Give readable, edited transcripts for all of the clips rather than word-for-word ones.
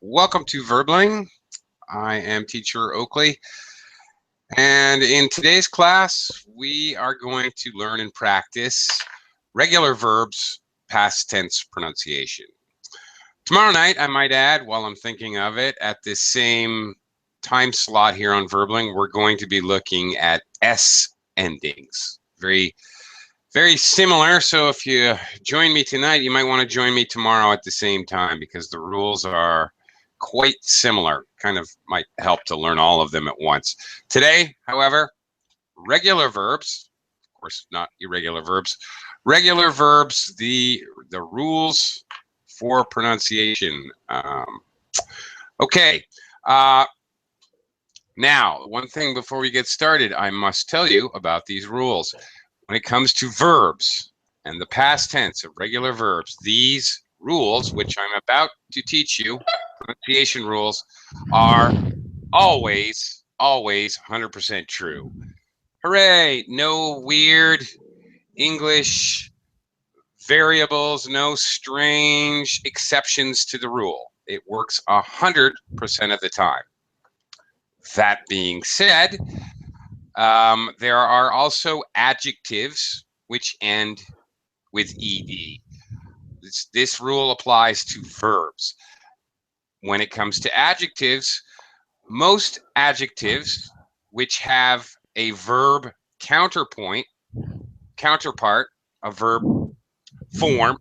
Welcome to Verbling. I am teacher Oakley, and in today's class we are going to learn and practice regular verbs past tense pronunciation. Tomorrow night, I might add, while I'm thinking of it, at this same time slot here on Verbling, we're going to be looking at S endings. Very similar, so if you join me tonight, you might want to join me tomorrow at the same time because the rules are quite similar. Kind of might help to learn all of them at once. Today, however, regular verbs, of course not irregular verbs, regular verbs, the rules for pronunciation. Okay, now one thing before we get started, I must tell you about these rules. When it comes to verbs and the past tense of regular verbs, these rules, which I'm about to teach you, pronunciation rules, are always 100% true. Hooray! No weird English variables, no strange exceptions to the rule. It works 100% of the time. That being said, there are also adjectives which end with ed. This rule applies to verbs. When it comes to adjectives, most adjectives which have a verb counterpart, a verb form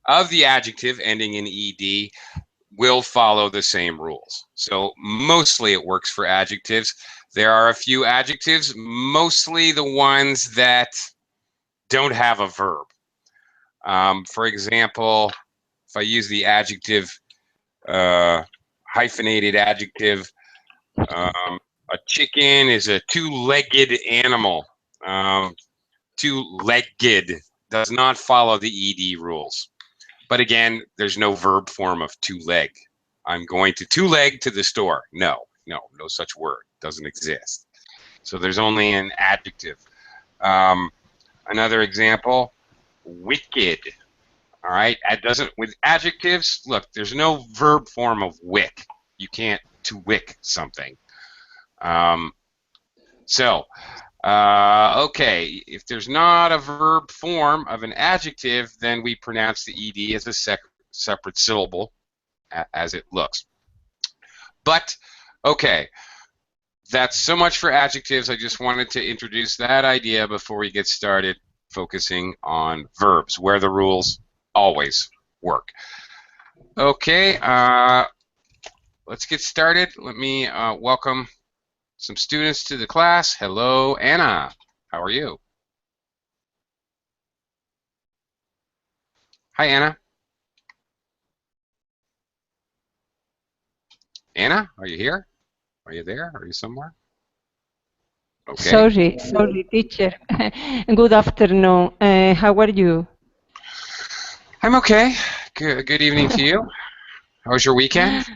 of the adjective ending in ed will follow the same rules. So mostly it works for adjectives. There are a few adjectives, mostly the ones that don't have a verb. For example, if I use the adjective, hyphenated adjective, a chicken is a two-legged animal. Two-legged does not follow the ed rules. But again, there's no verb form of two-leg. I'm going to two-leg to the store. No such word. Doesn't exist. So there's only an adjective. Another example, wicked. All right, it doesn't, with adjectives, look, there's no verb form of wick. You can't to wick something. Okay, if there's not a verb form of an adjective, then we pronounce the ed as a separate syllable, as it looks. But, okay, that's so much for adjectives. I just wanted to introduce that idea before we get started focusing on verbs, where the rules always work. Okay, let's get started. Let me welcome some students to the class. Hello, Anna. How are you? Hi, Anna. Anna, are you here? Are you there? Are you somewhere? Okay. Sorry, teacher. Good afternoon. How are you? I'm okay. Good evening to you. How was your weekend?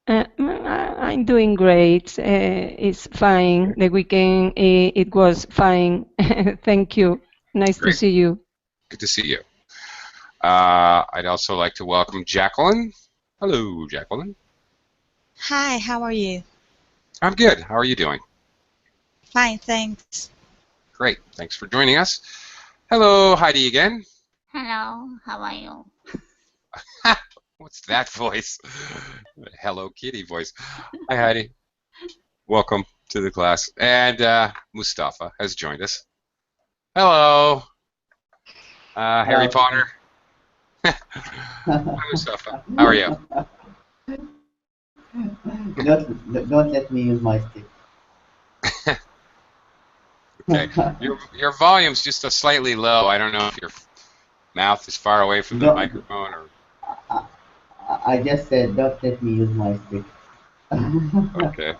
I'm doing great. It's fine. The weekend, it was fine. Thank you. Nice Great. to see you. Good to see you. I'd also like to welcome Jacqueline. Hello, Jacqueline. Hi, how are you? I'm good. How are you doing? Fine, thanks. Great. Thanks for joining us. Hello, Heidi again. Hello, how are you? What's that voice? Hello Kitty voice. Hi, Heidi. Welcome to the class. And Mustafa has joined us. Hello. Harry Potter. Hi, Mustafa. How are you? Don't let me use my stick. Okay. Your volume's just slightly low. I don't know if your mouth is far away from the microphone or. I just said don't let me use my stick. Okay.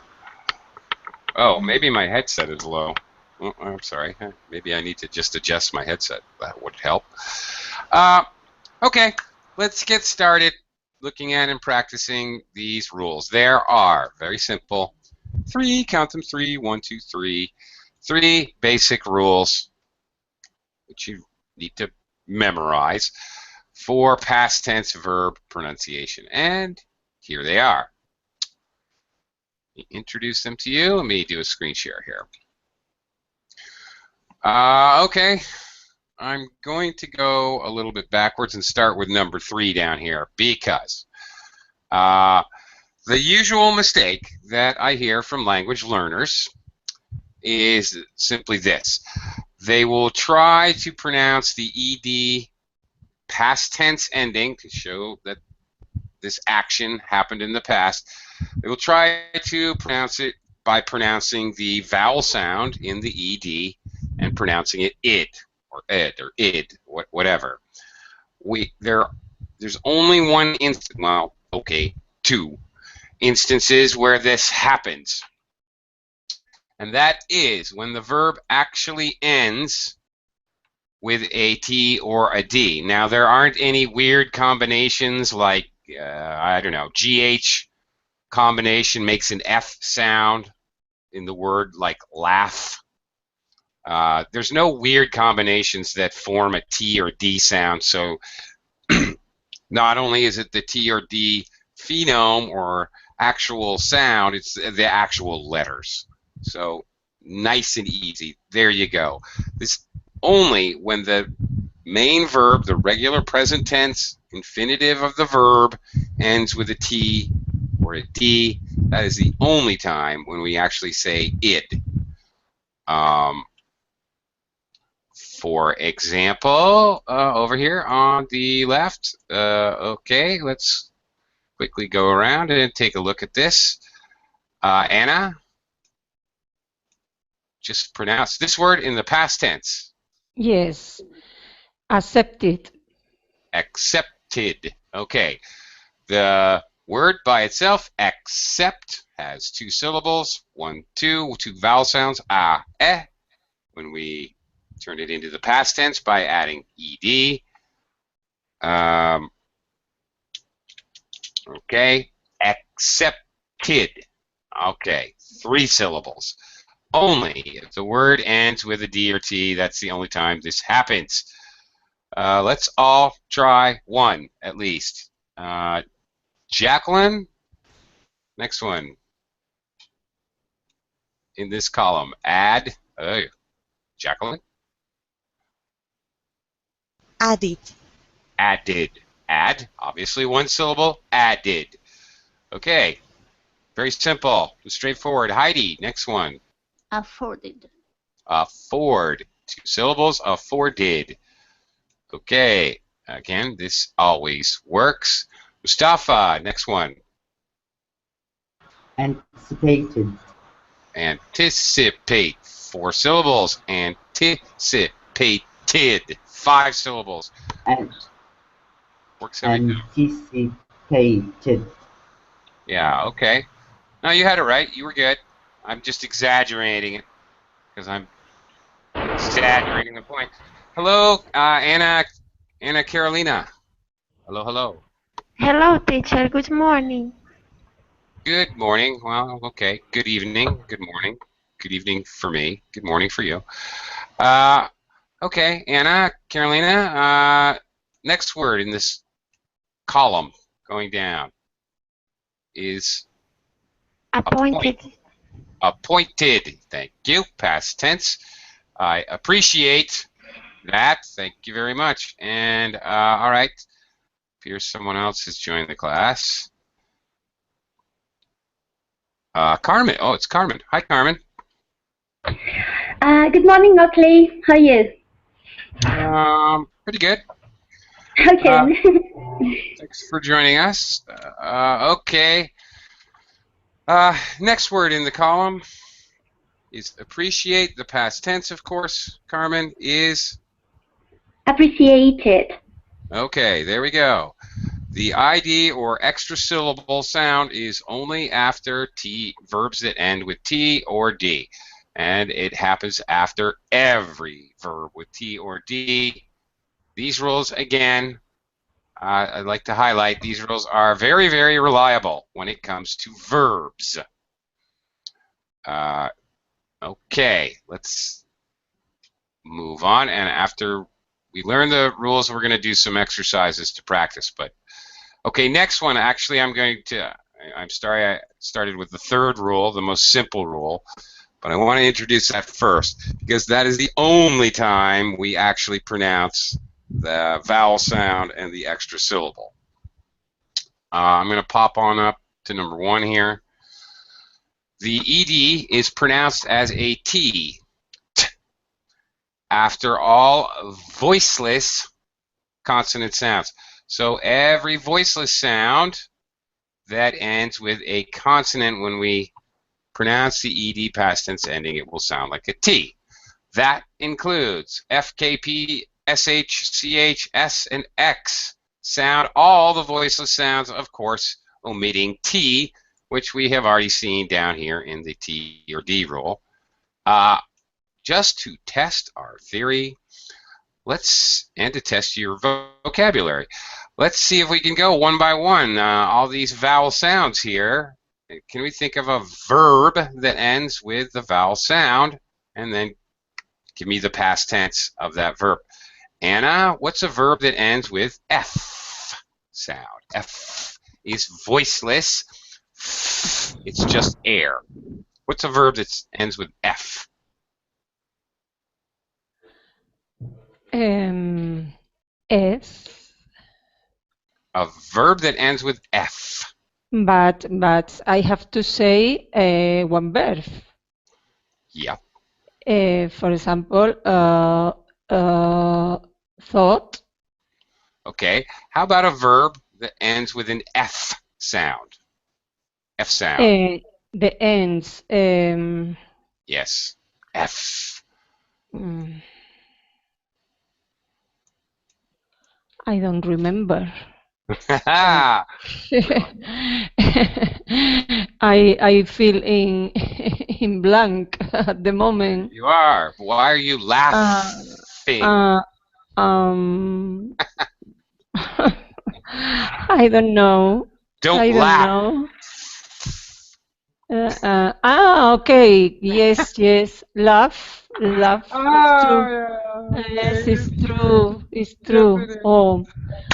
Oh, maybe my headset is low. Oh, I'm sorry. Maybe I need to just adjust my headset. That would help. Okay, let's get started looking at and practicing these rules. There are, very simple, count them, 3, 1, 2, 3, 3 basic rules which you need to memorize for past tense verb pronunciation. And here they are. Let me introduce them to you. Let me do a screen share here. Okay, I'm going to go a little bit backwards and start with number 3 down here, because the usual mistake that I hear from language learners is simply this. They will try to pronounce the ed past tense ending to show that this action happened in the past. They will try to pronounce it by pronouncing the vowel sound in the ed and pronouncing it id or ed or id, whatever. There's only one instance, well, okay, 2 instances where this happens. And that is when the verb actually ends with a T or a D. Now, there aren't any weird combinations like, I don't know, GH combination makes an F sound in the word like laugh. There's no weird combinations that form a T or D sound, so not only is it the T or D phenome or actual sound, it's the actual letters. So nice and easy. There you go. This only when the main verb, the regular present tense infinitive of the verb, ends with a T or a D. That is the only time when we actually say id. For example, over here on the left, okay, let's quickly go around and take a look at this. Anna, just pronounce this word in the past tense. Yes. Accepted. Accepted. Okay. The word by itself, accept, has 2 syllables, 1, 2 vowel sounds, eh, when we turn it into the past tense by adding ed. Okay, accepted. Okay, 3 syllables. Only if the word ends with a D or T, that's the only time this happens. Let's all try one at least. Jacqueline, next one. In this column, add. Jacqueline? Added. Added. Add, obviously 1 syllable, added. Okay, very simple, straightforward. Heidi, next one. Afforded. Afford, 2 syllables, afforded. Okay, again, this always works. Mustafa, next one. Anticipated. Anticipate, 4 syllables. Anticipated, 5 syllables. Works every time. Anticipated. Yeah, okay. No, you had it right. You were good. I'm just exaggerating it because I'm exaggerating the point. Hello, Anna Carolina. Hello, hello. Hello, teacher. Good morning. Good morning. Well, okay. Good evening. Good morning. Good evening for me. Good morning for you. Okay, Anna Carolina. Next word in this column going down is Appointed. appointed. Thank you. Past tense. I appreciate that. Thank you very much. And all right, appears someone else has joined the class. Carmen. Oh, it's Carmen. Hi, Carmen. Good morning, Oakley. How are you? Pretty good. Okay. Thanks for joining us. Okay. Next word in the column is appreciate. The past tense, of course, Carmen, is Appreciated. okay. There we go. The ID or extra syllable sound is only after T, verbs that end with T or D. And it happens after every verb with T or D. These rules, again, I'd like to highlight, these rules are very, very reliable when it comes to verbs. Okay, let's move on. And after we learn the rules, we're going to do some exercises to practice. But Okay, next one. Actually, I'm sorry I started with the third rule, the most simple rule, but I want to introduce that first because that is the only time we actually pronounce the vowel sound and the extra syllable. I'm going to pop on up to number 1 here. The ED is pronounced as a T. T. After all voiceless consonant sounds. So every voiceless sound that ends with a consonant, when we pronounce the ED past tense ending, it will sound like a T. That includes F, K, P, SH, CH, S, and X. Sound all the voiceless sounds, of course, omitting T, which we have already seen down here in the T or D rule. Just to test our theory, and to test your vocabulary, let's see if we can go one by one. All these vowel sounds here. Can we think of a verb that ends with the vowel sound? And then give me the past tense of that verb. Anna, what's a verb that ends with F sound? F is voiceless. It's just air. What's a verb that ends with F? S. A verb that ends with F. But I have to say one verb. Yeah. For example, thought. Okay. How about a verb that ends with an F sound? F sound. The ends. Yes. F. I don't remember. I feel in blank at the moment. You are. Why are you laughing? I don't know. Don't laugh. Okay. Yes. Laugh. It's true. Yes, it's true. It's true.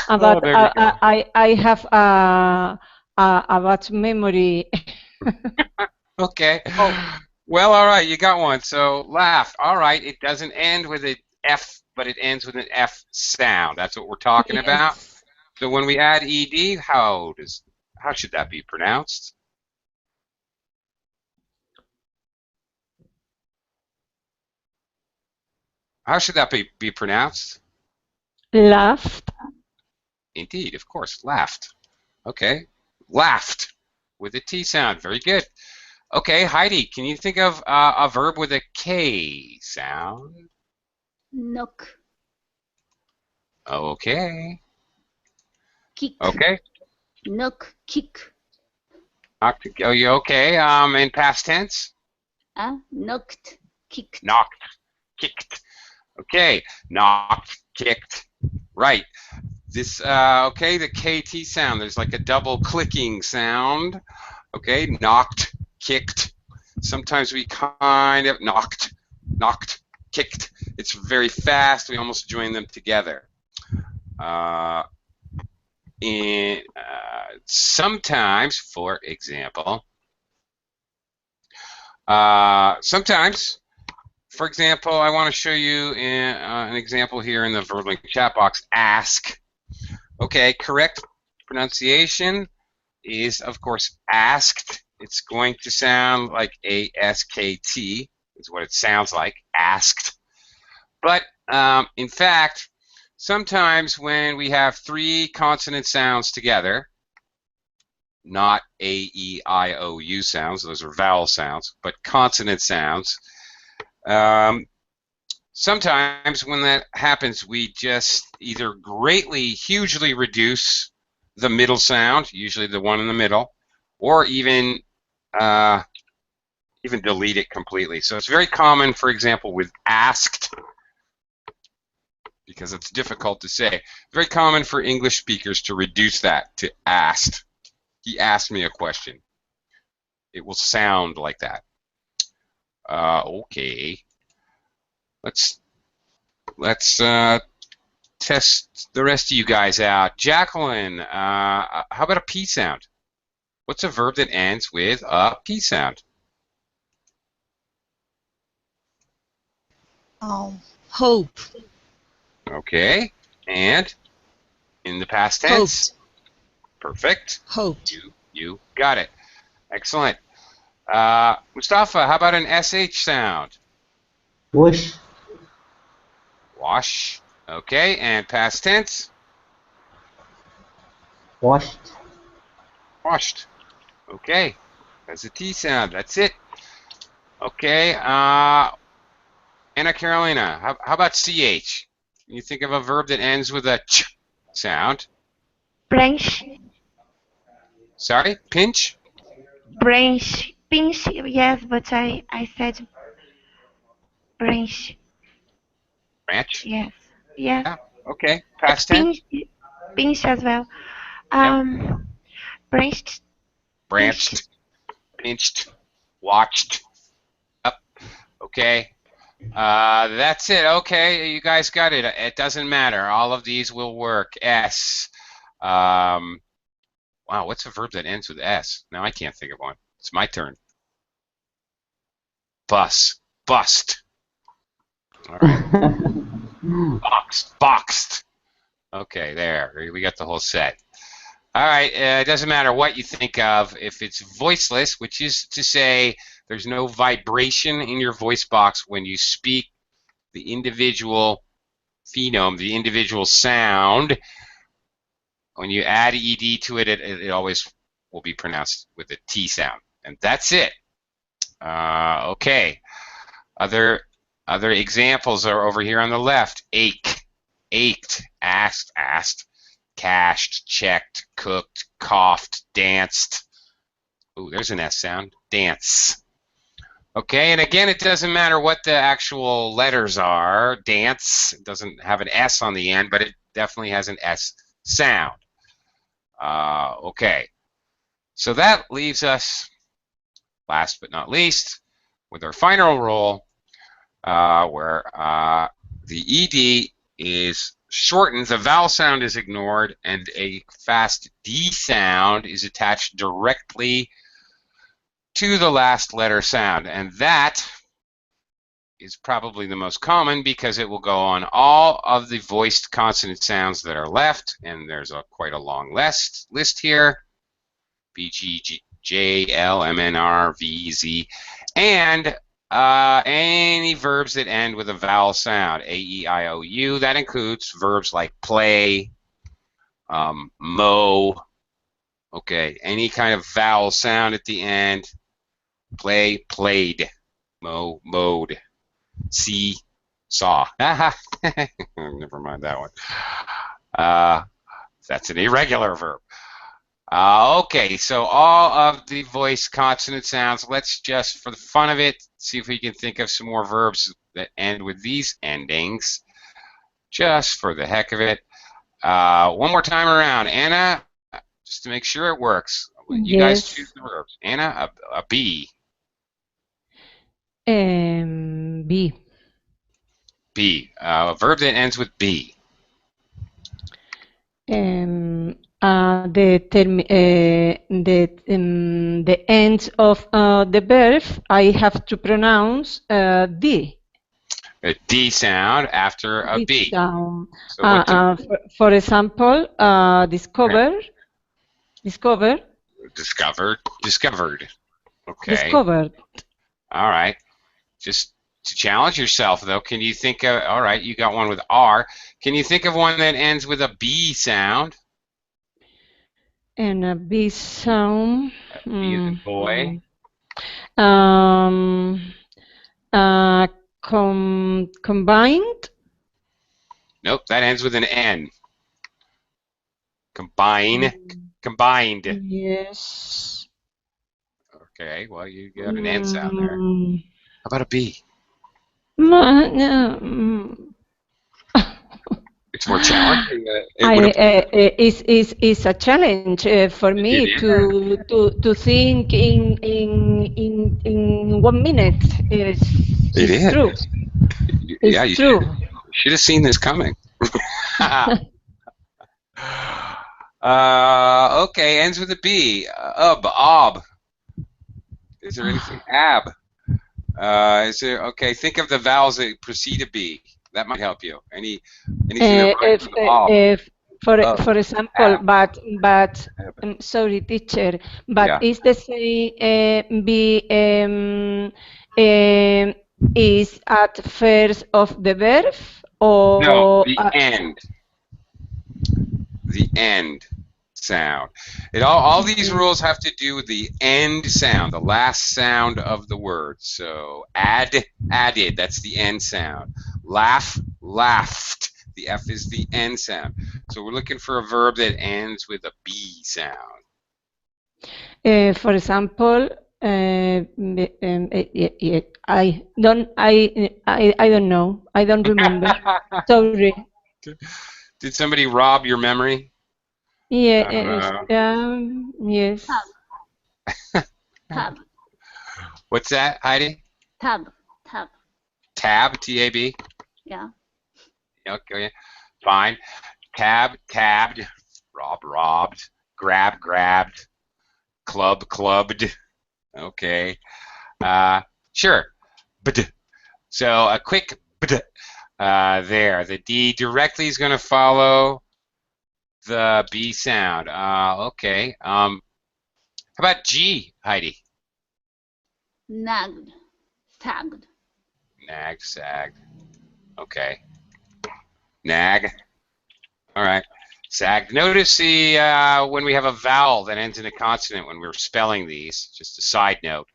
But I have a bad memory. Okay. Well, all right, you got one. So laugh. All right, it doesn't end with an F, but it ends with an F sound. That's what we're talking about. So when we add ed, how should that be pronounced? How should that be pronounced? Laughed. Indeed, of course, laughed. Okay, laughed with a T sound. Very good. Okay, Heidi, can you think of a verb with a K sound? Knock. Okay. Kick. Okay. Knock. Kick. Knocked. Oh, you okay? In past tense? Knocked. Kicked. Knocked. Kicked. Okay. Knocked. Kicked. Right. This. Okay. The KT sound. There's like a double clicking sound. Okay. Knocked. Kicked. Sometimes we kind of knocked, kicked. It's very fast. We almost join them together. Sometimes, for example, I want to show you an example here in the VerbLink chat box. Ask. Okay, correct pronunciation is, of course, asked. It's going to sound like A-S-K-T is what it sounds like, asked. But in fact, sometimes when we have 3 consonant sounds together, not A-E-I-O-U sounds, those are vowel sounds, but consonant sounds, sometimes when that happens, we just either hugely reduce the middle sound, usually the one in the middle, or even delete it completely. So it's very common, for example, with asked, because it's difficult to say. Very common for English speakers to reduce that to asked. He asked me a question. It will sound like that. Okay. Let's test the rest of you guys out. Jacqueline, how about a P sound? What's a verb that ends with a P sound? Hope. Okay, and in the past tense? Hoped. Perfect. Hoped. You got it. Excellent. Mustafa, how about an SH sound? Wish. Wash. Okay, and past tense? Washed. Washed. Okay, that's a T sound. That's it. Okay, Anna Carolina, how about CH? Can you think of a verb that ends with a ch sound? Branch. Sorry, pinch? Branch. Pinch. Yes, but I said branch. Branch? Yes. Yes. Yeah, okay. Past tense? Pinch. Pinch as well. Yep. Branched. Branched, pinched, watched. Up. Okay. That's it. Okay, you guys got it. It doesn't matter. All of these will work. S. Wow, what's a verb that ends with S? Now I can't think of one. It's my turn. Bust. All right. Boxed. Okay, there. We got the whole set. All right, it doesn't matter what you think of. If it's voiceless, which is to say there's no vibration in your voice box when you speak the individual phenome, the individual sound, when you add ed to it, it always will be pronounced with a T sound. And that's it. Okay. Other examples are over here on the left. Ache, ached, asked, cashed, checked, cooked, coughed, danced. Ooh, there's an S sound. Dance. Okay, and again, it doesn't matter what the actual letters are. Dance, it doesn't have an S on the end, but it definitely has an S sound. Okay, so that leaves us, last but not least, with our final rule, where the ED is shortened, the vowel sound is ignored, and a fast D sound is attached directly to the last letter sound. And that is probably the most common because it will go on all of the voiced consonant sounds that are left, and there's quite a long list here. B, G, J, L, M, N, R, V, Z, and any verbs that end with a vowel sound, A, E, I, O, U. That includes verbs like play, mow. Okay, any kind of vowel sound at the end. Play, played. Mow, mowed. See, saw. Never mind that one. That's an irregular verb. Okay, so all of the voice consonant sounds, let's just, for the fun of it, see if we can think of some more verbs that end with these endings, just for the heck of it. One more time around. Anna, just to make sure it works, you guys choose the verbs. Anna, a B. B. B. A verb that ends with B. The end of the verb, I have to pronounce D. A D sound after a B. Sound. So for example, discovered. Discovered. Okay. Discovered. All right. Just to challenge yourself, though, can you think of, all right, you got one with R. Can you think of one that ends with a B sound? And a B sound. B as in boy. Combined? Nope, that ends with an N. Combined. Yes. Okay, well, you got an N sound there. How about a B? It's more challenging. It's a challenge for me to think in 1 minute. It's true. Yeah, it's true. You should have seen this coming. Okay, ends with a B. Ob. Is there anything? Ab. Is there? Okay, think of the vowels that precede a B. That might help you. Anything that rhymes with ob? If for Ab. example, but Ab. sorry, teacher, but Yeah. is the same be is at first of the verb No, or the end. The end sound. All these rules have to do with the end sound, the last sound of the word. So added, that's the end sound. Laugh, laughed. The F is the end sound. So we're looking for a verb that ends with a B sound. for example, I don't know. I don't remember. Sorry. Did somebody rob your memory? Yes. Yes. Tab. What's that, Heidi? Tab. Tab, T-A-B? Yeah. Okay, fine. Tabbed. Robbed. Grabbed. Clubbed. Okay. Sure. Bd. So a quick bd there. The D directly is going to follow the B sound. Okay. How about G, Heidi? Nagged. Tagged. Nag, sagged. Okay. Nag. All right. Sagged. Notice the when we have a vowel that ends in a consonant when we're spelling these, just a side note,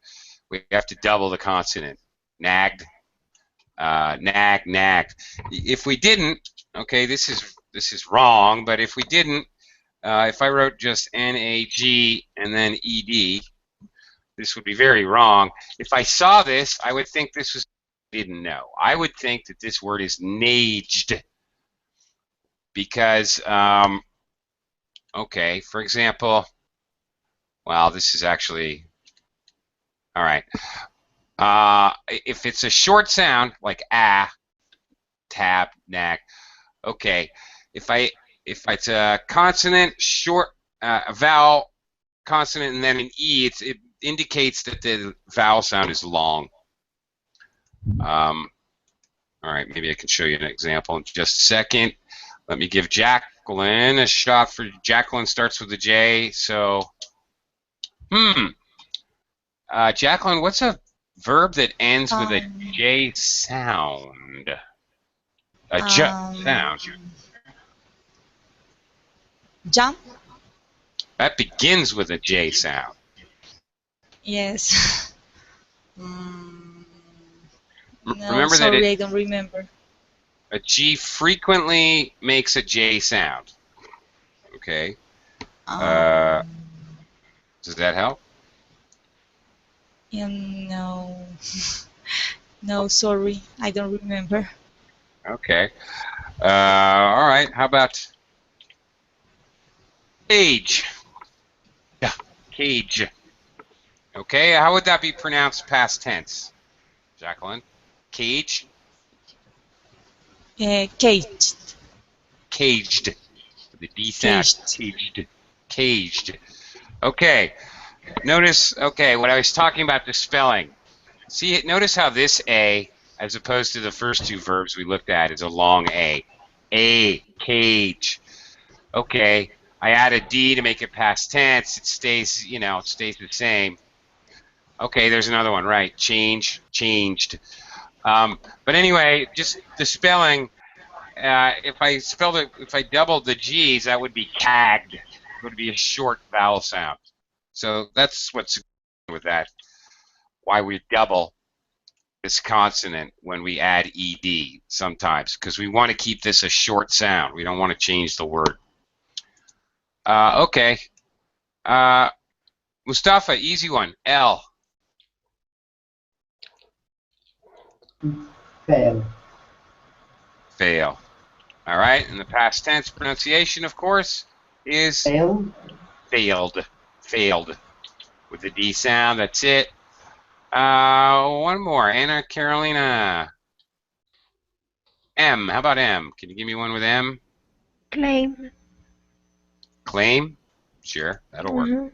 we have to double the consonant. Nagged. Nagged. If we didn't, okay, this is wrong, but if we didn't, if I wrote just N-A-G and then E-D, this would be very wrong. If I saw this, I would think this was, didn't know. I would think that this word is naged because, okay, for example, well, this is actually, all right. If it's a short sound like tab, nag, okay. If it's a consonant, short, a vowel, consonant, and then an E, it indicates that the vowel sound is long. All right, maybe I can show you an example in just a second. Let me give Jacqueline a shot. For Jacqueline starts with a J, so Jacqueline, what's a verb that ends with a J sound? A J sound. Jump? That begins with a J sound. Yes. No, Remember sorry, that I don't remember. a G frequently makes a J sound. Okay. Does that help? No. No, sorry, I don't remember. Okay. All right. How about cage? Yeah, cage. Okay. How would that be pronounced past tense, Jacqueline? Cage? Caged. Caged. The D sound. Caged. Okay. Notice, okay, what I was talking about the spelling. See, notice how this A, as opposed to the first two verbs we looked at, is a long A. Cage. Okay, I add a D to make it past tense. It stays, it stays the same. Okay, there's another one, right? Changed. But anyway, just the spelling. If I doubled the G's, that would be cagged. It would be a short vowel sound. So that's what's with that. Why we double this consonant when we add ed sometimes, because we want to keep this a short sound. We don't want to change the word. Okay. Mustafa, easy one. L. Fail. All right. And the past tense pronunciation, of course, is Failed. Failed. With the D sound. That's it. One more. Anna Carolina. M. How about M? Can you give me one with M? Claim. Claim? Sure, that'll work. Mhm.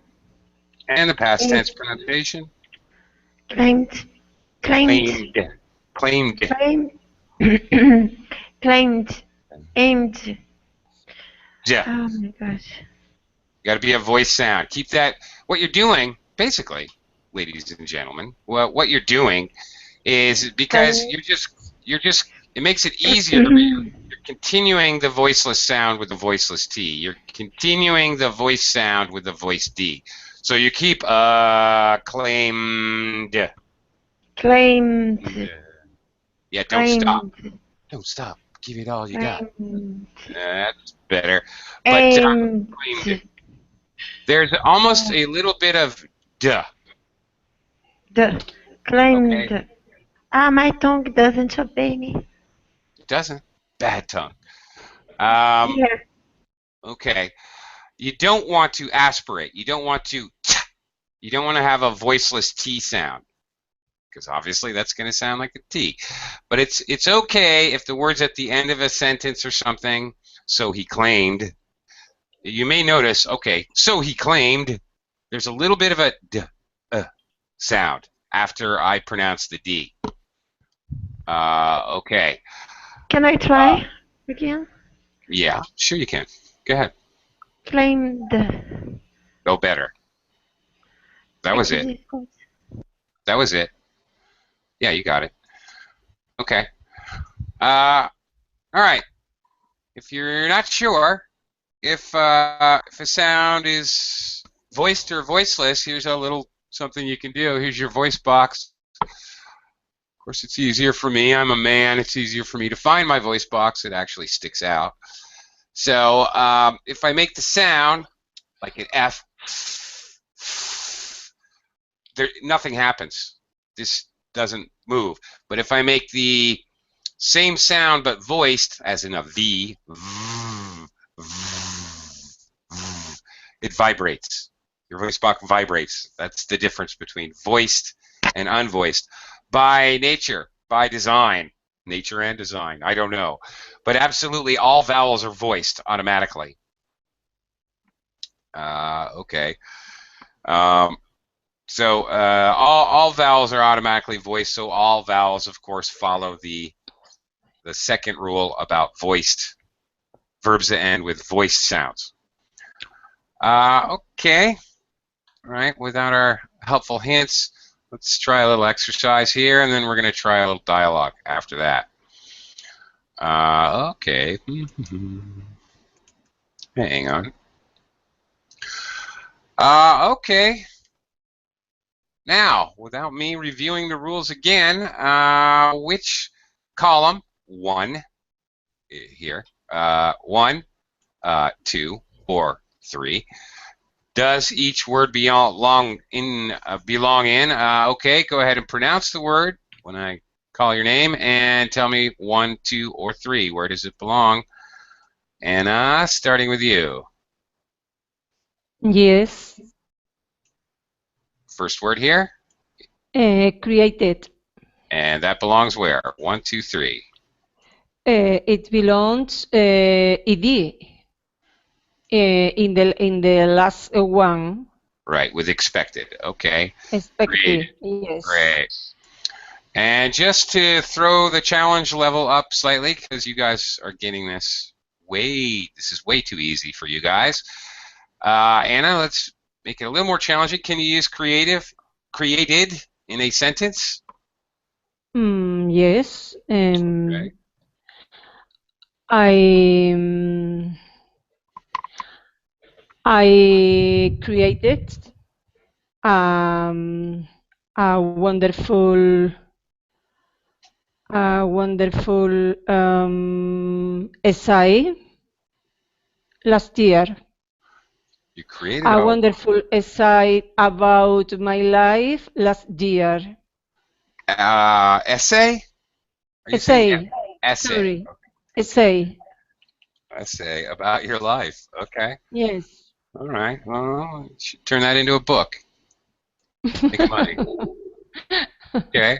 And the past Claim. tense pronunciation? Claimed. Claimed. Claimed. Claimed. Claimed. Claimed. Aimed. Yeah. Oh my gosh. Got to be a voice sound. Keep that. What you're doing, basically, ladies and gentlemen, what you're doing is because you're just. It makes it easier to read. You're continuing the voiceless sound with the voiceless T. You're continuing the voice sound with the voice D. So you keep claimed. Claimed. Yeah, don't stop. Claimed. Don't stop. Give it all you got. Claimed. That's better. But Aimed. claimed. There's almost a little bit of duh. The claimed. Okay. Ah, my tongue doesn't obey me. It doesn't. Bad tongue. Yeah. Okay. You don't want to aspirate. You don't want to. You don't want to have a voiceless T sound, because obviously that's going to sound like a T. But it's okay if the word's at the end of a sentence or something. So he claimed. You may notice. Okay. So he claimed. There's a little bit of a d sound after I pronounce the D. Okay. Can I try again? Yeah, sure you can. Go ahead. Claimed. Go better. That was it. That was it. Yeah, you got it. Okay. All right. If you're not sure if a sound is voiced or voiceless, here's a little something you can do. Here's your voice box. Of course, it's easier for me. I'm a man. It's easier for me to find my voice box. It actually sticks out. So if I make the sound like an F, nothing happens. This doesn't move. But if I make the same sound but voiced, as in a V, it vibrates. Your voice box vibrates. That's the difference between voiced and unvoiced. By nature, by design, nature and design, I don't know. But absolutely all vowels are voiced automatically. Okay. So all vowels are automatically voiced, so all vowels, of course, follow the second rule about voiced verbs that end with voiced sounds. Okay. All right. Without our helpful hints, let's try a little exercise here, and then we're going to try a little dialogue after that. Okay. Hang on. Okay. Now, without me reviewing the rules again, which column, 1, here, 1, 2, or 3, does each word belong in? Okay, go ahead and pronounce the word when I call your name, and tell me 1, 2, or 3. Where does it belong? Anna, starting with you. Yes. First word here. Created. And that belongs where? 1, 2, 3. It belongs ed in the last one. Right, with expected. Okay. Expected. Yes. Great. And just to throw the challenge level up slightly, because you guys are getting this is way too easy for you guys. Anna, let's make it a little more challenging. Can you use created in a sentence? Yes. Okay. I created a wonderful essay last year. You created A wonderful essay about my life last year. essay? Are you saying essay? Sorry. Essay. Essay about your life. Okay. Yes. All right. Well, you should turn that into a book. Make money. Okay.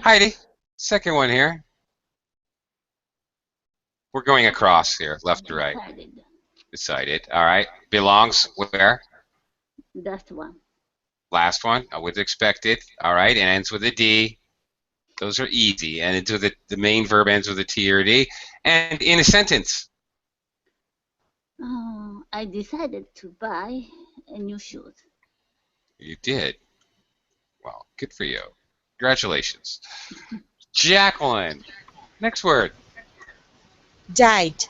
Heidi, second one here. We're going across here, left to right. Decided. Decided. All right. Belongs where? Last one. Last one. I would expect it. All right. And ends with a D. Those are easy. And into the main verb ends with a T or a D. And in a sentence. I decided to buy a new shoes. You did. Well, good for you. Congratulations. Jacqueline. Next word. Died.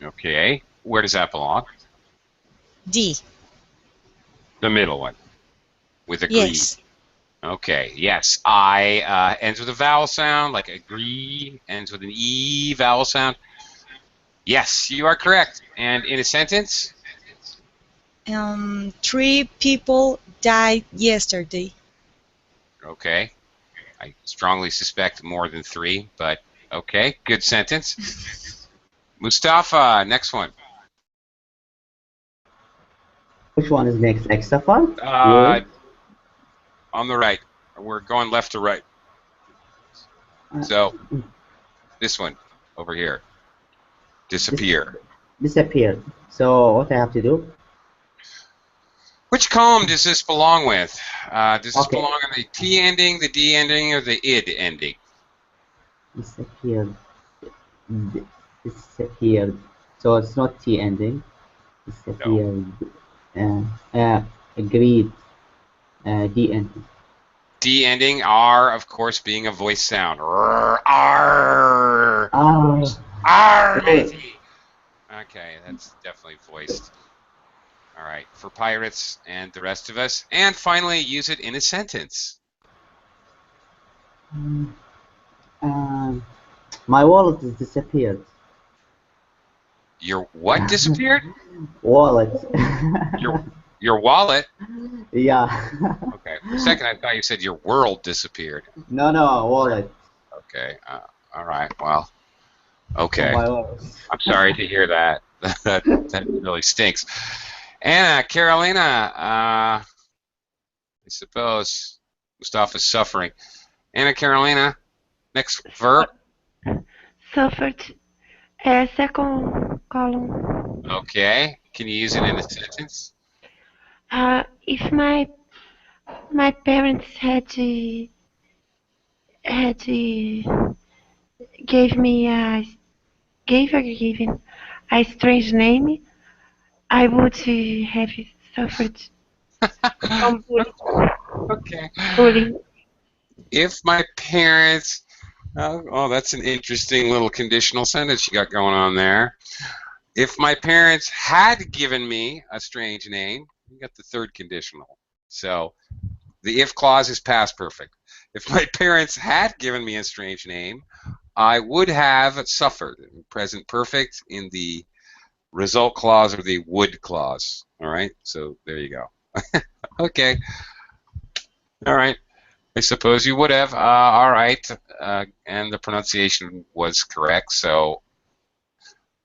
Okay. Where does that belong? D. The middle one. With agreed. Yes. Okay. Yes. I ends with a vowel sound, like agree ends with an E vowel sound. Yes, you are correct. And in a sentence? 3 people died yesterday. Okay. I strongly suspect more than 3, but okay. Good sentence. Mustafa, next one. Which one is next? Hexaphone? On the right. We're going left to right. So, this one over here. Disappear. Disappeared. So what I have to do? Which column does this belong with? Does this Okay. belong on the T ending, the D ending, or the id ending? Disappeared. Disappeared. So it's not T ending. Disappeared. Agreed. D ending. D ending, R, of course, being a voice sound. R, R, R, matey. Okay, that's definitely voiced. All right, for pirates and the rest of us. And finally, use it in a sentence. My wallet is disappeared. Your what disappeared? Wallet. Your wallet? Yeah. Okay, for a second I thought you said your world disappeared. No, wallet. Okay, all right, well, okay. My wallet. I'm sorry to hear that. that really stinks. Anna, Carolina, I suppose Mustafa's suffering. Anna, Carolina, next verb. Suffered. Second column. Okay, can you use it in a sentence? If my parents had gave me given a strange name, I would have suffered from Okay. bullying. If my parents, oh, that's an interesting little conditional sentence you got going on there. If my parents had given me a strange name, you got the third conditional. So the if clause is past perfect. If my parents had given me a strange name, I would have suffered. Present perfect in the result clause or the would clause. All right, so there you go. Okay. All right. I suppose you would have. All right. And the pronunciation was correct. So,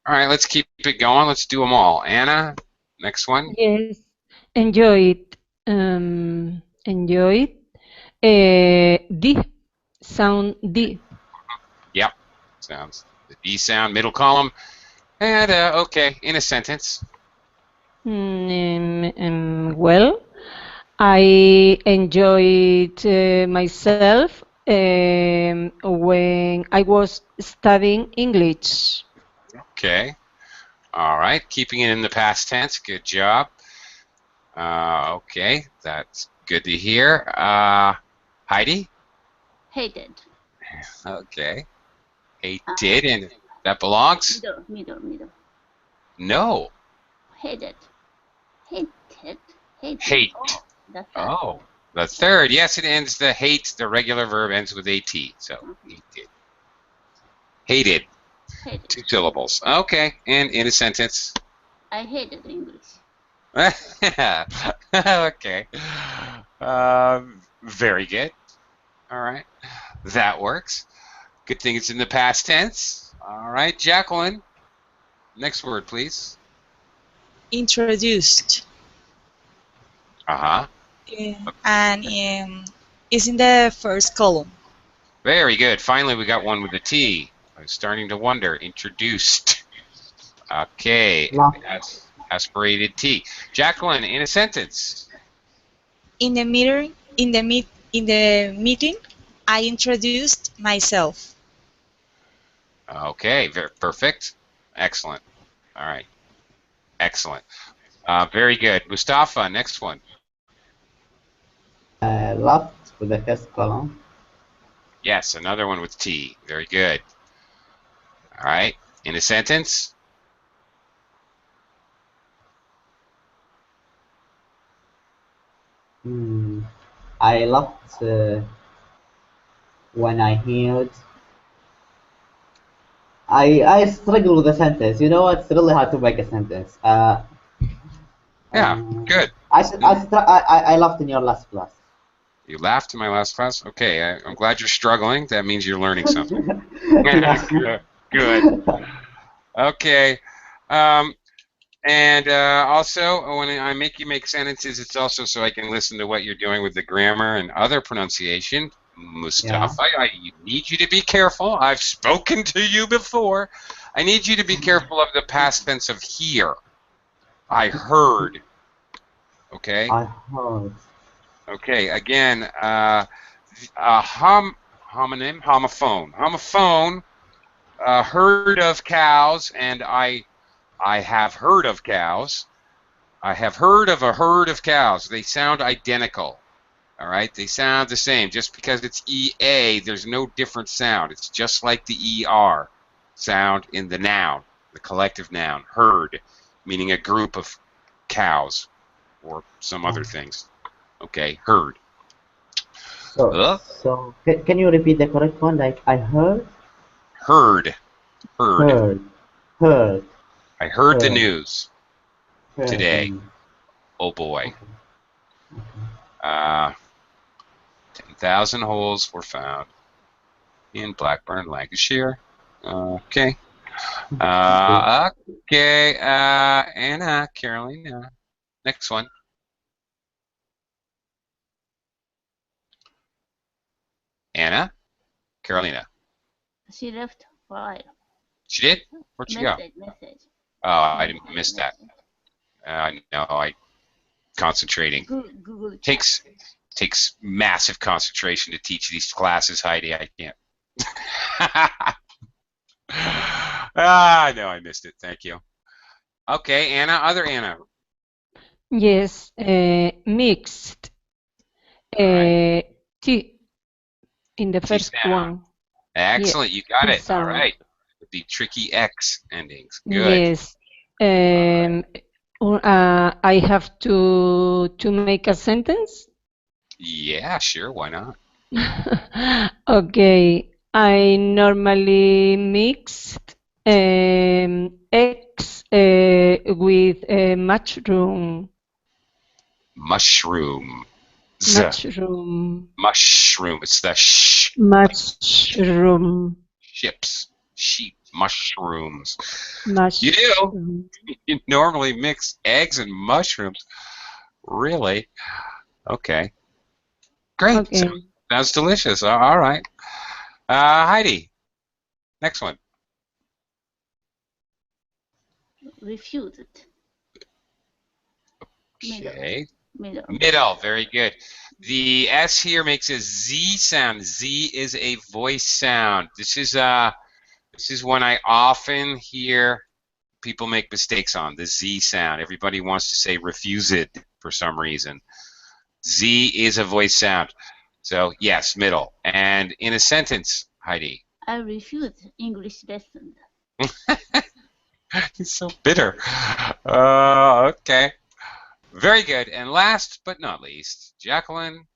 all right, let's keep it going. Let's do them all. Anna, next one. Yes, enjoy it. Enjoy it. D, sound D. Yep. Sounds the D sound, middle column. And, okay, in a sentence. Well, I enjoyed myself when I was studying English. Okay. All right. Keeping it in the past tense. Good job. Okay. That's good to hear. Heidi? Hated. Okay. Hated, and that belongs? Middle. No. Hated. Hated. Hate. Oh, that's Oh, the third. Yes, it ends the hate. The regular verb ends with AT. So, hated. Hated. Hated. 2 syllables. Okay. And in a sentence. I hated English. Okay. Very good. All right. That works. Good thing it's in the past tense. All right, Jacqueline. Next word, please. Introduced. Uh-huh. And is in the first column. Very good. Finally, we got one with a T. I was starting to wonder. Introduced. Okay. Laughed. Aspirated T. Jacqueline, in a sentence. In the meeting, I introduced myself. Okay, very perfect. Excellent. All right. Excellent. Very good. Mustafa, next one. Laughed with the first column. Yes, another one with T. Very good. All right. In a sentence. I laughed when I heard. I struggle with the sentence. You know, it's really hard to make a sentence. Yeah, good. I laughed in your last class. You laughed in my last class? Okay, I'm glad you're struggling. That means you're learning something. Yeah. Good. Okay. And also, when I make you make sentences, it's also so I can listen to what you're doing with the grammar and other pronunciation. Mustafa, I need you to be careful. I've spoken to you before. I need you to be careful of the past tense of hear. I heard. Okay? I heard. Okay, again, homonym, homophone. Homophone, heard of cows, and I have heard of cows. I have heard of a herd of cows. They sound identical. All right, they sound the same. Just because it's EA, there's no different sound. It's just like the ER sound in the noun, the collective noun, herd, meaning a group of cows or some other things. Okay, herd. So can you repeat the correct one? Like I heard. Heard. Heard. I heard the Heard. news today. Oh boy. Okay. 10,000 holes were found in Blackburn, Lancashire. Okay. Okay. Anna, Carolina. Next one. Anna, Carolina. She left for a while. She did? Where'd she go? Message. Oh, I didn't miss that. No, I concentrating. Google Takes massive concentration to teach these classes, Heidi. I can't. No, I missed it. Thank you. Okay, Anna. Other Anna. Yes, mixed. Right. T in the T first sound. one. Excellent. Yes, You got T it. All sound. right. With the tricky X endings. Good. Yes. I have to make a sentence. Yeah, sure. Why not? Okay. I normally mixed eggs with mushroom. Mushroom. Mushroom. Mushroom. It's the sh. Mushroom. Ships. Sheep. Mushrooms. Mushroom. You do? You normally mix eggs and mushrooms. Really? Okay. Great. Okay. Sounds delicious. All right. Heidi. Next one. refused. Okay. Middle. Middle. Very good. The S here makes a Z sound. Z is a voice sound. This is one I often hear people make mistakes on, the Z sound. Everybody wants to say refuse it for some reason. Z is a voice sound. So yes, middle. And in a sentence, Heidi. I refused English lesson. He's so bitter. Okay. Very good. And last but not least, Jacqueline.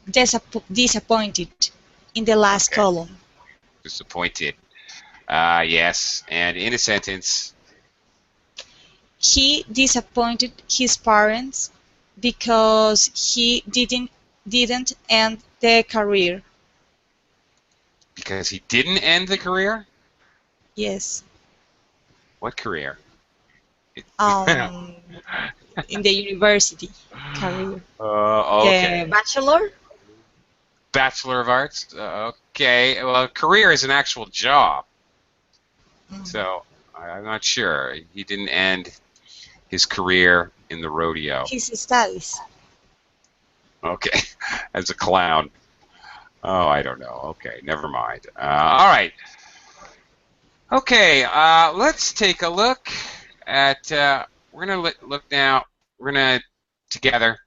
Disappointed in the last column. Disappointed. Yes. And in a sentence. He disappointed his parents because he didn't end the career. Because he didn't end the career? Yes. What career? In the university. Career. Okay. Bachelor? Bachelor of Arts. Okay. Well, career is an actual job. So I'm not sure. He didn't end his career in the rodeo. His studies. Okay. As a clown. Oh, I don't know. Okay, never mind. All right. Okay, let's take a look at, we're going to look now, we're going to, together,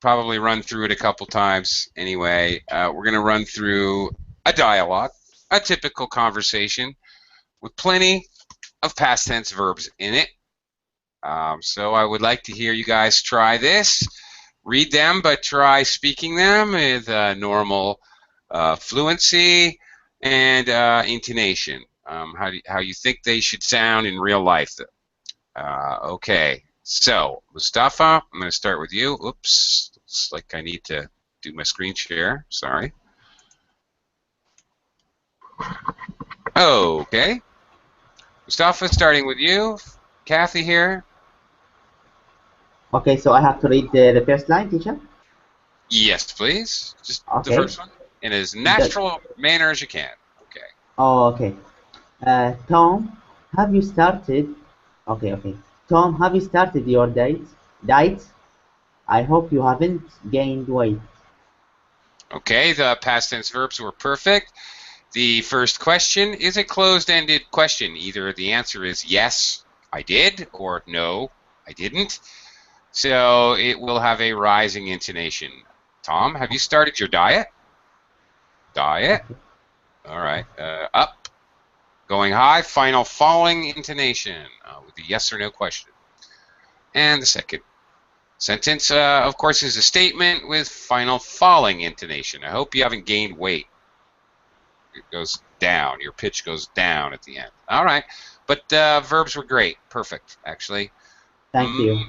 probably run through it a couple times anyway. We're going to run through a dialogue, a typical conversation with plenty of past tense verbs in it. So I would like to hear you guys try this. Read them, but try speaking them with normal fluency and intonation. How you think they should sound in real life. Okay, so Mustafa, I'm going to start with you. Oops, looks like I need to do my screen share. Sorry. Okay, Mustafa, starting with you. Kathy here. Okay, so I have to read the first line, teacher? Yes, please. Just the Okay. first one in as natural manner as you can. Okay. Oh, okay. Tom, have you started? Okay, okay. Tom, have you started your diet? I hope you haven't gained weight. Okay, the past tense verbs were perfect. The first question is a closed-ended question. Either the answer is yes, I did, or no, I didn't. So it will have a rising intonation. Tom, have you started your diet? Diet. Okay. All right. Up. Going high. Final falling intonation with the yes or no question. And the second sentence, of course, is a statement with final falling intonation. I hope you haven't gained weight. It goes down. Your pitch goes down at the end. All right. But verbs were great. Perfect, actually. Thank you.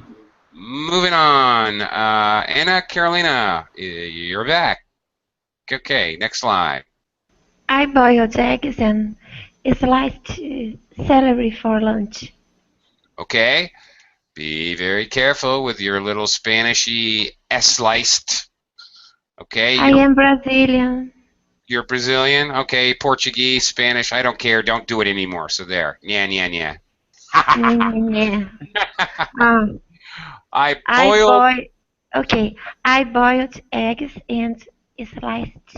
Moving on. Anna Carolina, you're back. Okay, next slide. I boiled eggs and sliced celery for lunch. Okay. Be very careful with your little Spanishy sliced. Okay. I am Brazilian. You're Brazilian? Okay. Portuguese, Spanish, I don't care. Don't do it anymore. So there. Yeah, yeah, yeah. Yeah. I boiled I boiled eggs and sliced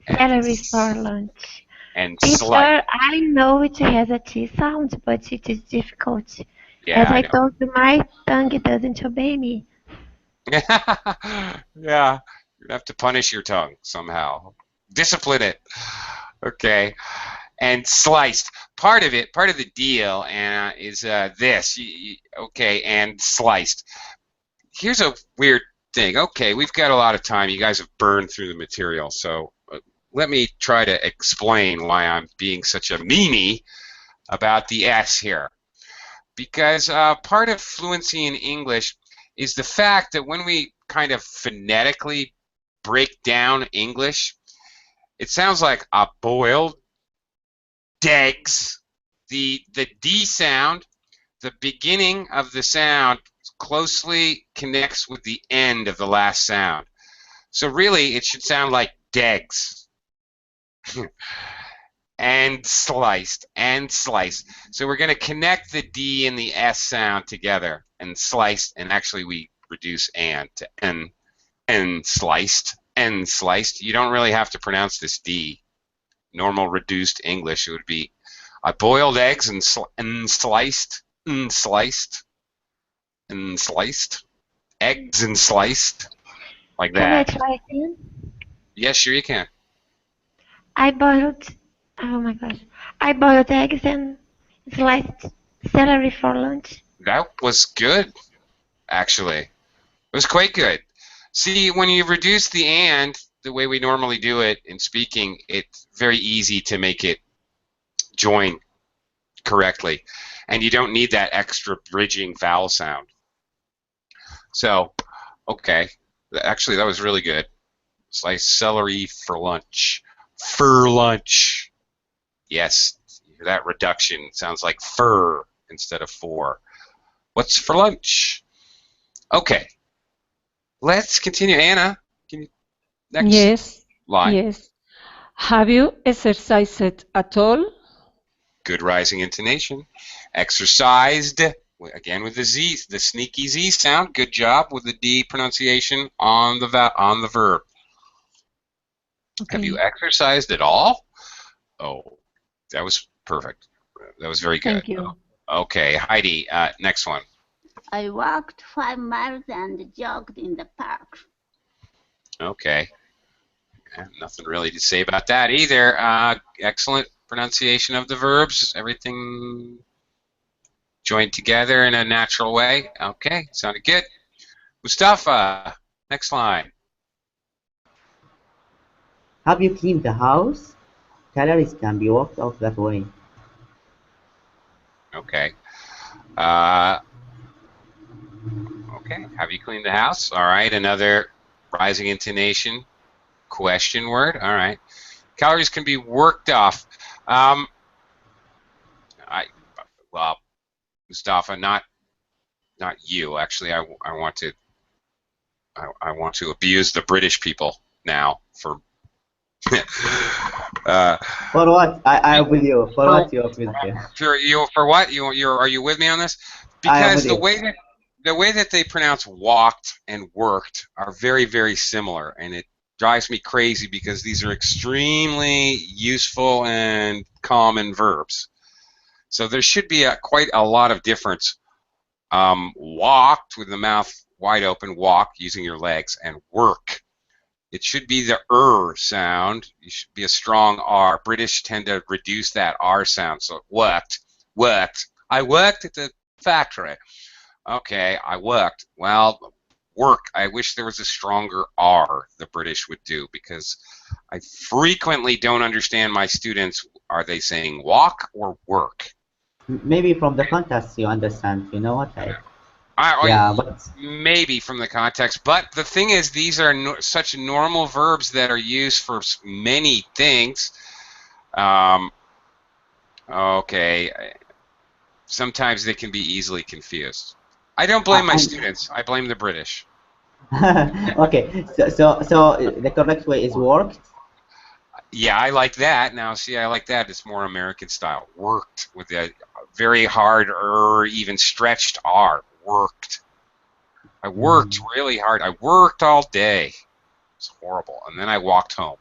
celery for lunch. and Teacher, sliced. I know it has a T sound, but it is difficult. Yeah, As I I know. told you, my tongue doesn't obey me. Yeah, you have to punish your tongue somehow. Discipline it. Okay. And sliced. Part of it, part of the deal, Anna, is this. Okay, and sliced. Here's a weird thing. Okay, we've got a lot of time. You guys have burned through the material, so let me try to explain why I'm being such a meanie about the S here. Because part of fluency in English is the fact that when we kind of phonetically break down English, it sounds like a boiled degs. The D sound, the beginning of the sound closely connects with the end of the last sound. So really, it should sound like degs. And sliced, and sliced. So we're going to connect the D and the S sound together, and sliced, and actually we reduce and to N, and sliced, and sliced. You don't really have to pronounce this D. Normal reduced English, it would be, I boiled eggs and sliced, and sliced, and sliced, eggs and sliced, like Can I that. try again? Yes, sure you can. I boiled, oh my gosh, I boiled eggs and sliced celery for lunch. That was good, actually. It was quite good. See, when you reduce the and the way we normally do it in speaking, it's very easy to make it join correctly. And you don't need that extra bridging vowel sound. So, okay. Actually, that was really good. Sliced celery for lunch. For lunch. Yes, that reduction sounds like fur instead of for. What's for lunch? Okay. Let's continue. Anna, can you, next Yes, line. yes. Have you exercised at all? Good rising intonation. Exercised, again with the Z, the sneaky Z sound. Good job with the D pronunciation on the verb. Okay. Have you exercised at all? Oh, that was perfect. That was very good. Thank you. Okay, Heidi, next one. I walked 5 miles and jogged in the park. Okay. Nothing really to say about that either. Excellent pronunciation of the verbs. Everything joined together in a natural way. Okay, sounded good. Mustafa, next line. Have you cleaned the house? Calories can be walked off that way. Okay. Okay, have you cleaned the house? All right, another rising intonation question word. All right. Calories can be worked off. Well, Mustafa, not you. Actually, I want to abuse the British people now for. For what? I am with you. For what you are with them? For what are you with me on this? I am Because with you. the way that they pronounce walked and worked are very, very similar, and it drives me crazy because these are extremely useful and common verbs. So there should be quite a lot of difference. Walked with the mouth wide open, walk using your legs, and work. It should be the sound. It should be a strong R. British tend to reduce that R sound. So worked. I worked at the factory. Okay, I worked. Well, work. I wish there was a stronger R the British would do, because I frequently don't understand my students. Are they saying walk or work? Maybe from the context you understand. You know what? Yeah, but maybe from the context, but the thing is, these are such normal verbs that are used for many things. Okay, sometimes they can be easily confused. I don't blame my students. I blame the British. okay, so the correct way is worked. Yeah, I like that. Now, see, I like that. It's more American style. Worked with a very hard or even stretched R. Worked. I worked really hard. I worked all day. It's horrible. And then I walked home.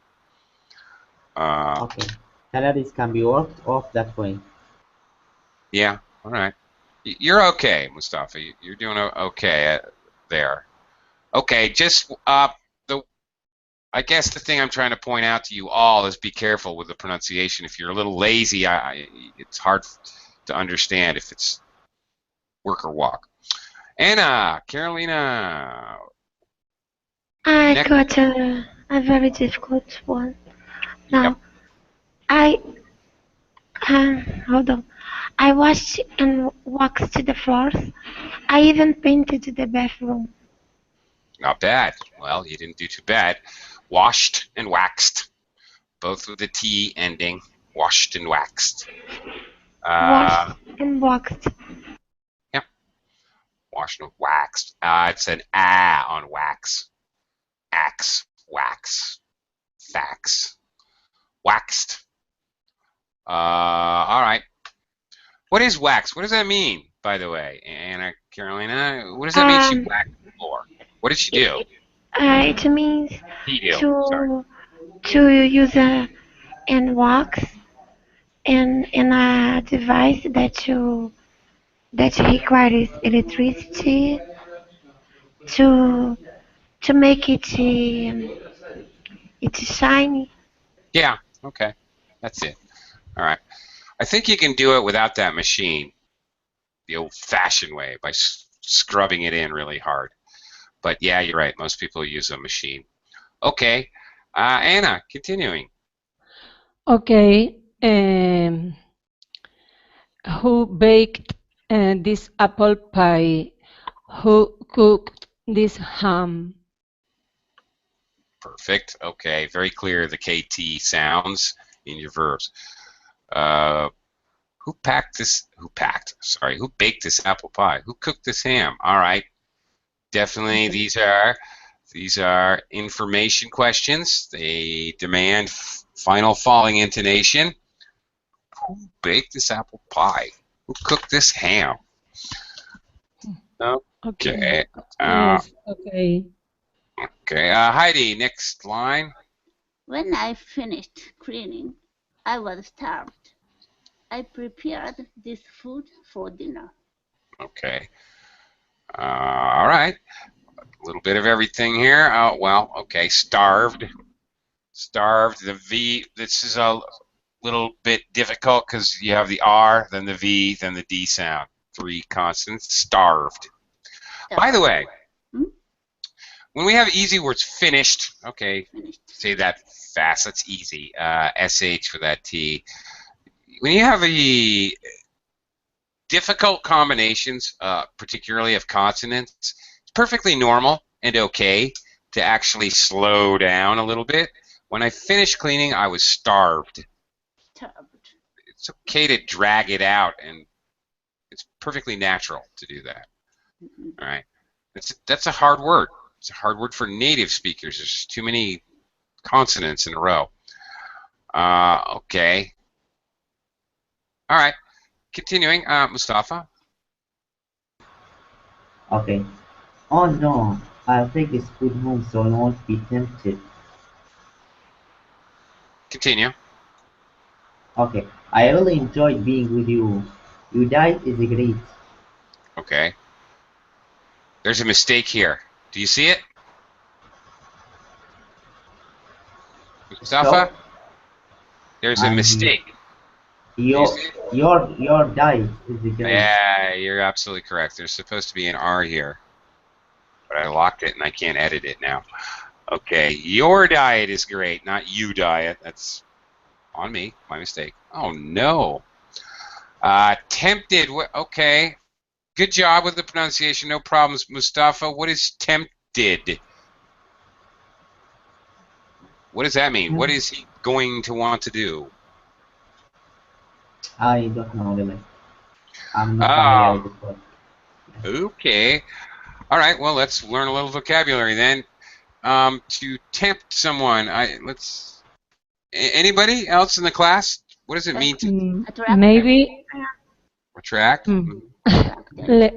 Okay. Calories can be worked off that way. Yeah, all right. You're okay, Mustafa. You're doing okay there. Okay, just I guess the thing I'm trying to point out to you all is be careful with the pronunciation. If you're a little lazy, it's hard to understand if it's work or walk. Anna, Carolina. I got a very difficult one. Now, Yep. hold on. I washed and waxed the floors. I even painted the bathroom. Not bad. Well, you didn't do too bad. Washed and waxed, both with the T ending. Washed and waxed. Washed and waxed. Yep. Washed and waxed. It's an ah on wax. Axe, wax, fax, waxed. All right. What is wax? What does that mean, by the way, Anna Carolina? What does that mean? She waxed the floor. What did she do? It means to use and wax in a device that requires electricity to make it shiny. Yeah. Okay. That's it. All right. I think you can do it without that machine, the old-fashioned way, by scrubbing it in really hard. But yeah, you're right. Most people use a machine. Okay. Anna, continuing. Okay. Who baked this apple pie? Who cooked this ham? Perfect. Okay. Very clear, the KT sounds in your verbs. Who baked this apple pie? Who cooked this ham? All right. Definitely, these are These are information questions. They demand final falling intonation. Who baked this apple pie? Who cooked this ham? Okay. Yes. Okay. Okay. Heidi, next line. When I finished cleaning, I was starved. I prepared this food for dinner. Okay. All right. A little bit of everything here. Well, okay. Starved. Starved. The V. This is a little bit difficult because you have the R, then the V, then the D sound. 3 consonants. Starved. By the way, when we have easy words, finished. Okay. Say that fast. That's easy. SH for that T. When you have a difficult combinations, particularly of consonants, it's perfectly normal and okay to actually slow down a little bit. When I finished cleaning, I was starved. It's okay to drag it out, and it's perfectly natural to do that. All right, that's a hard word. It's a hard word for native speakers. There's too many consonants in a row. Okay. All right. Continuing, Mustafa. Okay. Oh no, I'll take this food home so I won't be tempted. Continue. Okay. I really enjoyed being with you. Your diet is great. Okay. There's a mistake here. Do you see it? Mustafa? So, There's a mistake. Your diet is great. Yeah, you're absolutely correct. There's supposed to be an R here. But I locked it and I can't edit it now. Okay, your diet is great, not you diet. That's on me, my mistake. Oh no. Tempted, okay. Good job with the pronunciation, no problems. Mustafa, what is tempted? What does that mean? What is he going to want to do? I don't know really. I'm not familiar with this word. Okay. All right, well, let's learn a little vocabulary then. To tempt someone, anybody else in the class? What does it mean to Maybe. attract? Le-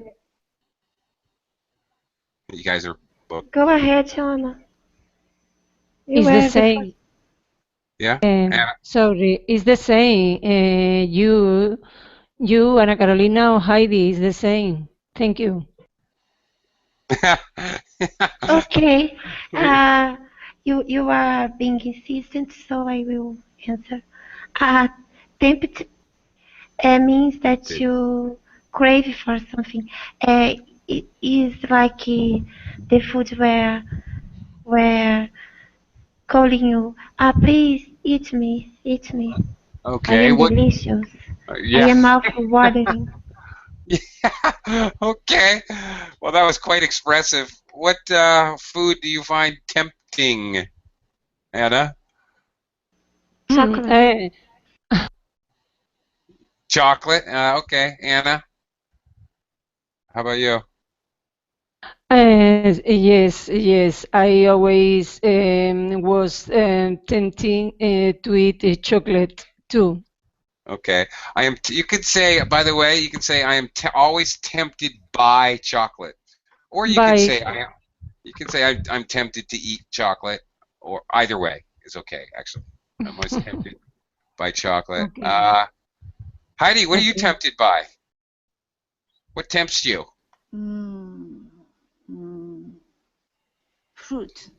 You guys are booked. Go ahead, Joanna. You It's were the the same. Yeah? Sorry, it's the same. You, Ana Carolina, or Heidi is the same. Thank you. Okay. You are being insistent, so I will answer. Tempt means that you crave for something. It is like the food where calling you, please eat me, eat me. Okay. I am delicious. Yeah. I am mouth-watering. Yeah. Okay. Well, that was quite expressive. What food do you find tempting, Anna? Chocolate. Chocolate. Okay, Anna. How about you? Yes. I always was tempting to eat chocolate too. Okay. You could say, by the way, you can say I am always tempted by chocolate, or you can say I'm tempted to eat chocolate, or either way is okay. Actually, I'm always tempted by chocolate. Okay. Heidi, what are you tempted by? What tempts you? Fruit.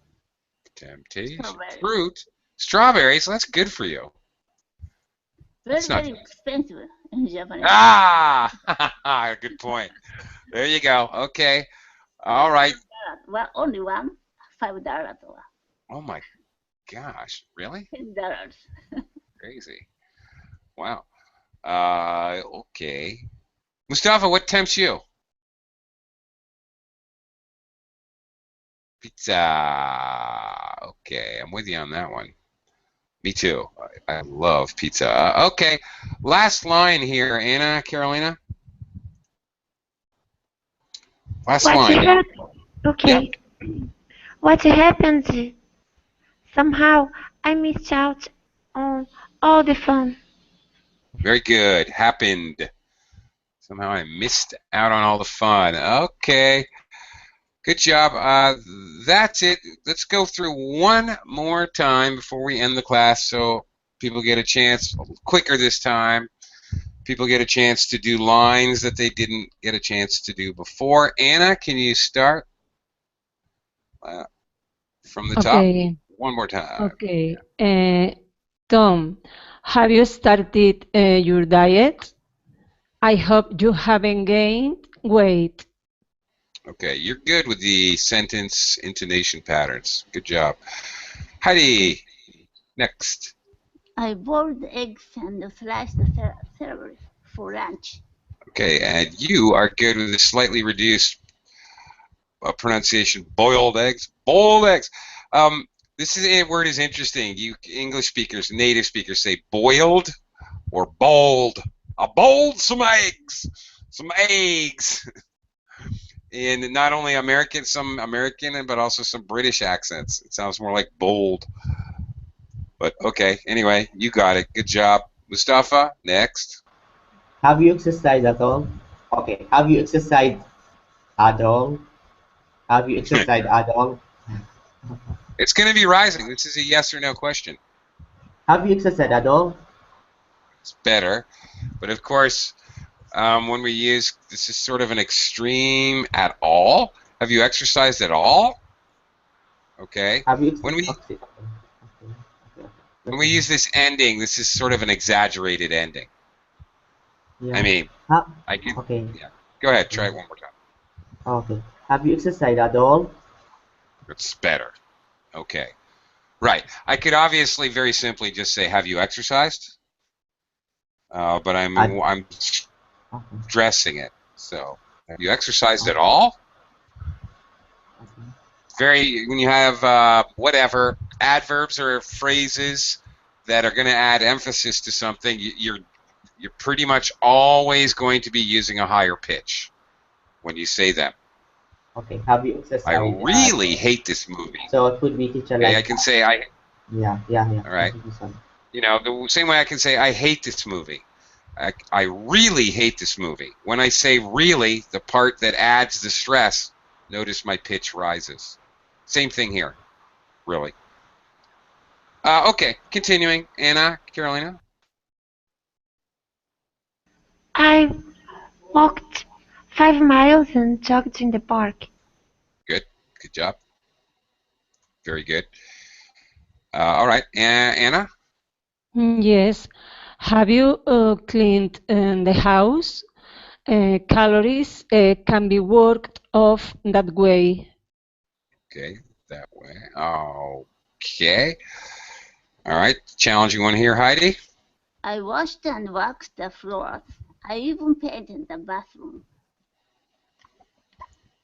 Temptation. Strawberries. Fruit. Strawberries. That's good for you. Very expensive in Japan. Ah, good point. There you go. Okay. All right. Well, only one, $5. Oh my gosh. Really? $10. Crazy. Wow. Okay. Mustafa, what tempts you? Pizza. Okay, I'm with you on that one. Me too. I love pizza. Okay, last line here, Anna, Carolina. Last line. Okay. What happened? Somehow I missed out on all the fun. Very good. Happened. Somehow I missed out on all the fun. Okay. Good job. That's it. Let's go through one more time before we end the class so people get a chance, quicker this time. People get a chance to do lines that they didn't get a chance to do before. Anna, can you start from the top? Okay. One more time. Okay. Tom, have you started your diet? I hope you haven't gained weight. Okay, you're good with the sentence intonation patterns. Good job. Heidi, next. I boiled eggs and sliced celery for lunch. Okay, and you are good with the slightly reduced pronunciation, boiled eggs. Boiled eggs. This word is interesting. You English speakers, native speakers say boiled or bold. I boiled some eggs. Some eggs. In not only some American, but also some British accents. It sounds more like bold. But okay, anyway, you got it. Good job. Mustafa, next. Have you exercised at all? Okay. Have you exercised at all? Have you exercised at all? It's going to be rising. This is a yes or no question. Have you exercised at all? It's better. But of course, when we use, this is sort of an extreme at all. Have you exercised at all? Okay. Have you When we okay. when we use this ending, this is sort of an exaggerated ending. Yeah. I mean, I can. Okay. Yeah. Go ahead. Try it one more time. Okay. Have you exercised at all? It's better. Okay. Right. I could obviously very simply just say, "Have you exercised?" But I'm Okay. stressing it. So, have you exercised at all? When you have whatever adverbs or phrases that are going to add emphasis to something, you're pretty much always going to be using a higher pitch when you say them. Okay. Have you exercised? I really hate this movie. So it would be teacher Okay, like. I can say Yeah. All right. You know, the same way I can say I hate this movie. I really hate this movie. When I say really, the part that adds the stress, notice my pitch rises. Same thing here, really. Okay, continuing. Anna, Carolina. I walked 5 miles and jogged in the park. Good. Good job. Very good. All right, Anna. Yes. Have you cleaned the house? Calories can be worked off that way. Okay, that way. Okay. All right, challenging one here, Heidi. I washed and waxed the floors. I even painted the bathroom.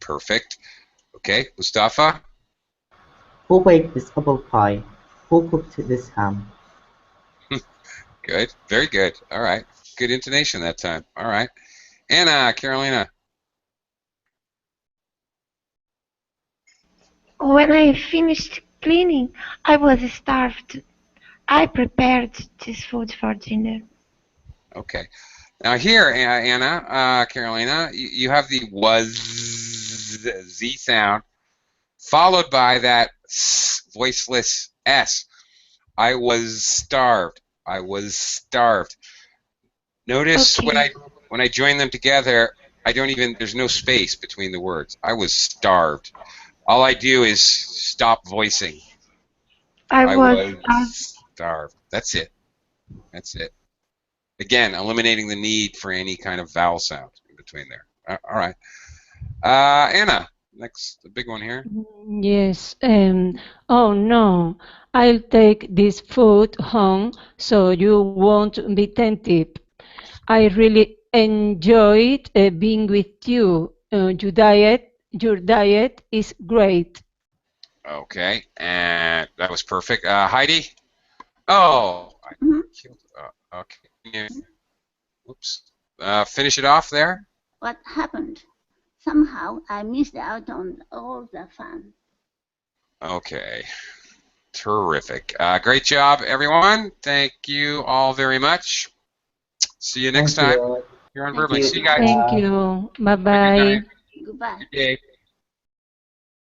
Perfect. Okay, Mustafa. Who baked this apple pie? Who cooked this ham? Good. Very good. All right. Good intonation that time. All right. Anna, Carolina. When I finished cleaning, I was starved. I prepared this food for dinner. Okay. Now here, Anna, Carolina, you have the was z sound followed by that voiceless s. I was starved. I was starved. Notice Okay. when I join them together, there's no space between the words. I was starved. All I do is stop voicing. I I was was starved. That's it. That's it. Again, eliminating the need for any kind of vowel sound in between there. All right. Anna, next, the big one here. Yes. Oh no, I'll take this food home so you won't be tempted. I really enjoyed being with you. Your diet is great. Okay, and that was perfect. Heidi? Oh, I Mhm. killed. Okay. Whoops. Finish it off there. What happened? Somehow I missed out on all the fun. Okay. Terrific. Great job, everyone. Thank you all very much. See you next Thank time you. here on Thank Verbally. you. See you guys. Thank Bye. you. Have a good night. Bye-bye. Goodbye. Good day.